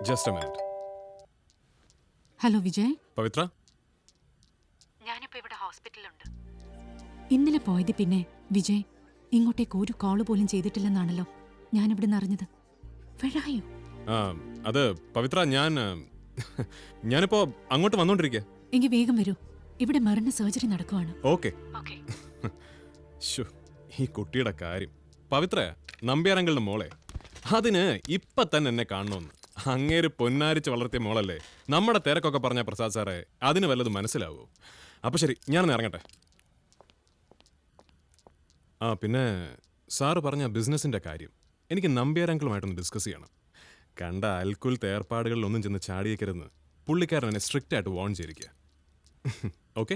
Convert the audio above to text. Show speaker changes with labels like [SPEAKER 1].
[SPEAKER 1] Just a minute.
[SPEAKER 2] Hello Vijay,
[SPEAKER 1] Pavithra,
[SPEAKER 2] ഞാനിപ്പോ ഇവിടെ ഹോസ്പിറ്റലിലുണ്ട്. ഇന്നലെ പോയത് പിന്നെ വിജയ് ഇങ്ങോട്ടേക്ക് ഒരു കോള് പോലും ചെയ്തിട്ടില്ലെന്നാണല്ലോ ഞാനിവിടെ നിന്ന് അറിഞ്ഞത്. വെഴായോ?
[SPEAKER 1] അത് പവിത്ര, ഞാനിപ്പോ അങ്ങോട്ട് വന്നോണ്ടിരിക്കുക.
[SPEAKER 2] എങ്കിൽ വേഗം വരൂ, ഇവിടെ മരണ സർജറി നടക്കുവാണ്.
[SPEAKER 1] ഓക്കെ. ഈ കുട്ടിയുടെ കാര്യം പവിത്ര, നമ്പ്യാരങ്ങളുടെ മോളെ, അതിന് ഇപ്പൊ തന്നെ എന്നെ കാണണമെന്ന്. അങ്ങേര് പൊന്നാരിച്ച് വളർത്തിയ മോളല്ലേ. നമ്മുടെ തിരക്കൊക്കെ പറഞ്ഞ പ്രസാദ് സാറേ, അതിന് വല്ലതും മനസ്സിലാവൂ. അപ്പൊ ശരി, ഞാനൊന്ന് ഇറങ്ങട്ടെ. പിന്നെ സാറ് പറഞ്ഞ ബിസിനസിന്റെ കാര്യം എനിക്ക് നമ്പ്യാരങ്ങളുമായിട്ടൊന്ന് ഡിസ്കസ് ചെയ്യണം. കണ്ട അൽക്കുലത്തെ ഏർപ്പാടുകളിലൊന്നും ചെന്ന് ചാടിയേക്കരുന്ന് പുള്ളിക്കാരൻ എന്നെ സ്ട്രിക്റ്റ് ആയിട്ട് വോൺ ചെയ്തിരിക്കുക. ഓക്കെ.